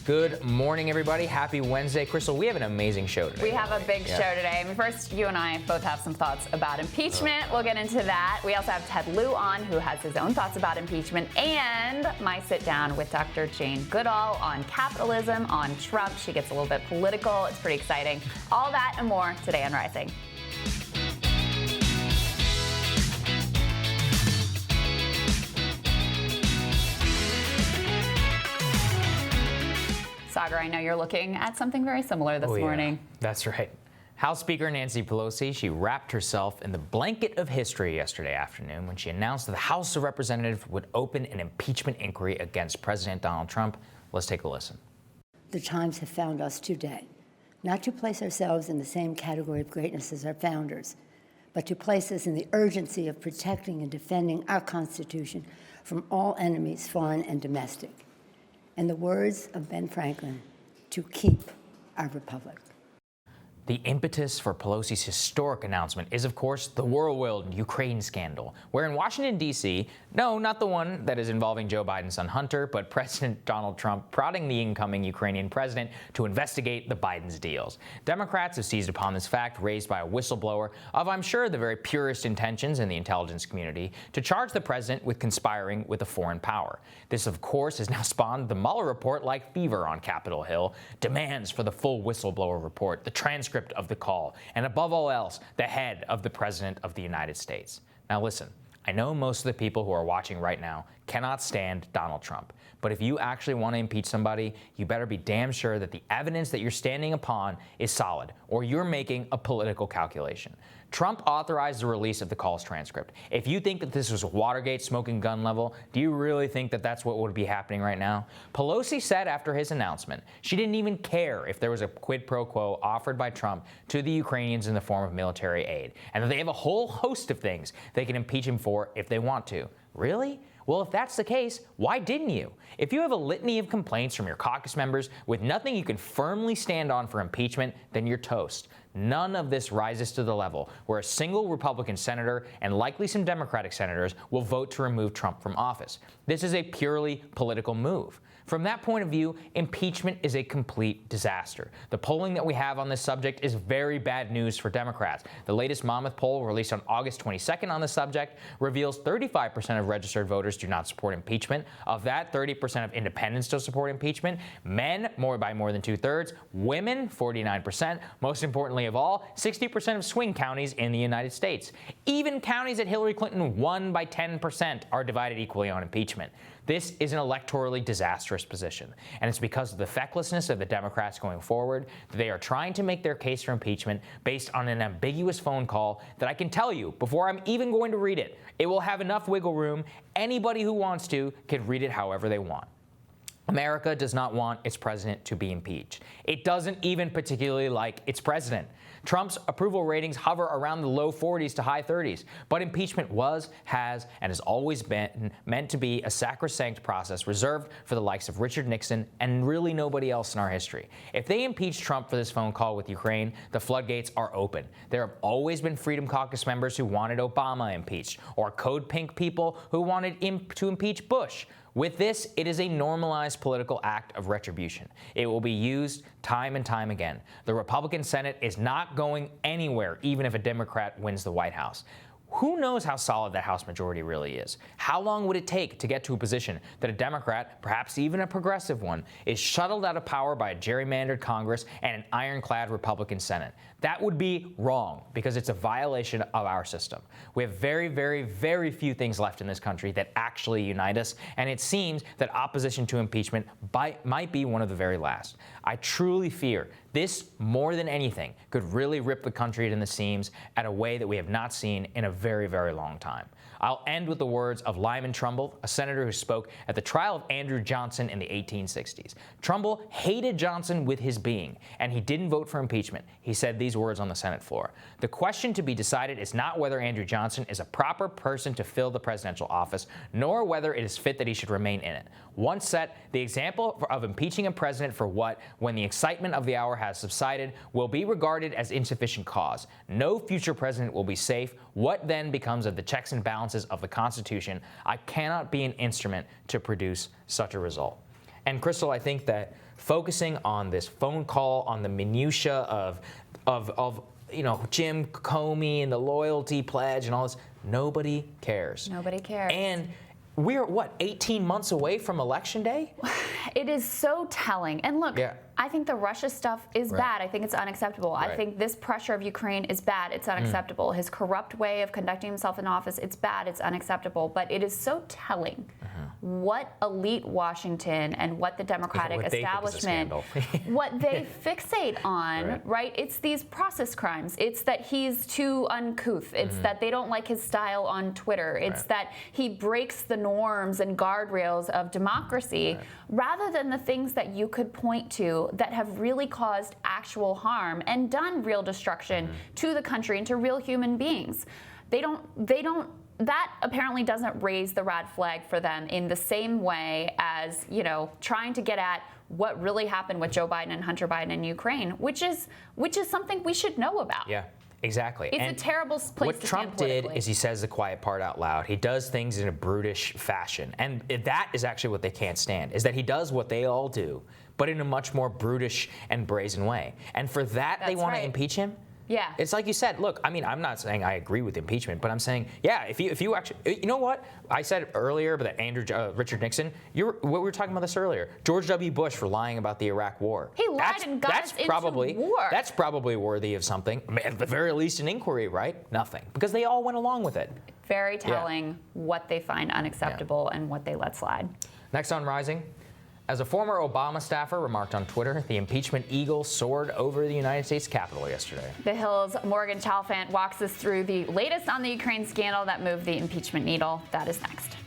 Good morning, everybody. Happy Wednesday. Krystal, we have an amazing show today. We have a big show today. I mean, first, you and I both have some thoughts about impeachment. We'll get into that. We also have Ted Lieu on, who has his own thoughts about impeachment, and my sit down with Dr. Jane Goodall on capitalism, on Trump. She gets a little bit political. It's pretty exciting. All that and more today on Rising. Saagar, I know you're looking at something very similar this morning. That's right. House Speaker Nancy Pelosi, she wrapped herself in the blanket of history yesterday afternoon when she announced that the House of Representatives would open an impeachment inquiry against President Donald Trump. Let's take a listen. The times have found us today, not to place ourselves in the same category of greatness as our founders, but to place us in the urgency of protecting and defending our Constitution from all enemies, foreign and domestic. In the words of Ben Franklin, to keep our republic. The impetus for Pelosi's historic announcement is, of course, the whirlwind Ukraine scandal, where in Washington, D.C., no, not the one that is involving Joe Biden's son Hunter, but President Donald Trump prodding the incoming Ukrainian president to investigate the Biden's deals. Democrats have seized upon this fact raised by a whistleblower of, I'm sure, the very purest intentions in the intelligence community to charge the president with conspiring with a foreign power. This, of course, has now spawned the Mueller report like fever on Capitol Hill, demands for the full whistleblower report, the transcript of the call, and above all else, the head of the President of the United States. Now listen, I know most of the people who are watching right now cannot stand Donald Trump, but if you actually want to impeach somebody, you better be damn sure that the evidence that you're standing upon is solid, or you're making a political calculation. Trump authorized the release of the call's transcript. If you think that this was Watergate smoking gun level, do you really think that that's what would be happening right now? Pelosi said after his announcement she didn't even care if there was a quid pro quo offered by Trump to the Ukrainians in the form of military aid, and that they have a whole host of things they can impeach him for if they want to. Really? Well, if that's the case, why didn't you? If you have a litany of complaints from your caucus members with nothing you can firmly stand on for impeachment, then you're toast. None of this rises to the level where a single Republican senator and likely some Democratic senators will vote to remove Trump from office. This is a purely political move. From that point of view, impeachment is a complete disaster. The polling that we have on this subject is very bad news for Democrats. The latest Monmouth poll released on August 22nd on the subject reveals 35% of registered voters do not support impeachment. Of that, 30% of independents don't support impeachment. Men, by more than 2/3. Women, 49%. Most importantly of all, 60% of swing counties in the United States. Even counties that Hillary Clinton won by 10% are divided equally on impeachment. This is an electorally disastrous position, and it's because of the fecklessness of the Democrats going forward that they are trying to make their case for impeachment based on an ambiguous phone call that I can tell you, before I'm even going to read it, it will have enough wiggle room. Anybody who wants to can read it however they want. America does not want its president to be impeached. It doesn't even particularly like its president. Trump's approval ratings hover around the low 40s to high 30s, but impeachment was, has, and has always been meant to be a sacrosanct process reserved for the likes of Richard Nixon and really nobody else in our history. If they impeach Trump for this phone call with Ukraine, the floodgates are open. There have always been Freedom Caucus members who wanted Obama impeached, or Code Pink people who wanted to impeach Bush. With this, it is a normalized political act of retribution. It will be used time and time again. The Republican Senate is not going anywhere, even if a Democrat wins the White House. Who knows how solid that House majority really is? How long would it take to get to a position that a Democrat, perhaps even a progressive one, is shuttled out of power by a gerrymandered Congress and an ironclad Republican Senate? That would be wrong because it's a violation of our system. We have very, very, very few things left in this country that actually unite us, and it seems that opposition to impeachment might be one of the very last. I truly fear this, more than anything, could really rip the country in the seams at a way that we have not seen in a very, very long time. I'll end with the words of Lyman Trumbull, a senator who spoke at the trial of Andrew Johnson in the 1860s. Trumbull hated Johnson with his being, and he didn't vote for impeachment. He said these words on the Senate floor: "The question to be decided is not whether Andrew Johnson is a proper person to fill the presidential office, nor whether it is fit that he should remain in it. Once set, the example of impeaching a president for what, when the excitement of the hour has subsided, will be regarded as insufficient cause. No future president will be safe. What then becomes of the checks and balances of the Constitution? I cannot be an instrument to produce such a result." And Krystal, I think that focusing on this phone call, on the minutia of Jim Comey and the loyalty pledge and all this, nobody cares. Nobody cares. And we're, 18 months away from Election Day? It is so telling. And look, I think the Russia stuff is bad. I think it's unacceptable. I think this pressure of Ukraine is bad. It's unacceptable. His corrupt way of conducting himself in office, it's bad. It's unacceptable. But it is so telling what elite Washington and what the Democratic establishment, what they fixate on, right? It's these process crimes. It's that he's too uncouth. It's that they don't like his style on Twitter. It's that he breaks the norms and guardrails of democracy, rather than the things that you could point to that have really caused actual harm and done real destruction to the country and to real human beings. That apparently doesn't raise the red flag for them in the same way as, trying to get at what really happened with Joe Biden and Hunter Biden in Ukraine, which is something we should know about. Yeah. Exactly. It's a terrible place to What Trump did is he says the quiet part out loud. He does things in a brutish fashion. And that is actually what they can't stand, is that he does what they all do, but in a much more brutish and brazen way. And for that, they want to impeach him? Yeah. It's like you said, look, I mean, I'm not saying I agree with impeachment, but I'm saying, if you actually, you know what? I said earlier that Richard Nixon, what we were talking about this earlier, George W. Bush for lying about the Iraq war. He lied and got us into war. That's probably worthy of something, at the very least an inquiry, right? Nothing, because they all went along with it. Very telling what they find unacceptable and what they let slide. Next on Rising. As a former Obama staffer remarked on Twitter, the impeachment eagle soared over the United States Capitol yesterday. The Hill's Morgan Chalfant walks us through the latest on the Ukraine scandal that moved the impeachment needle. That is next.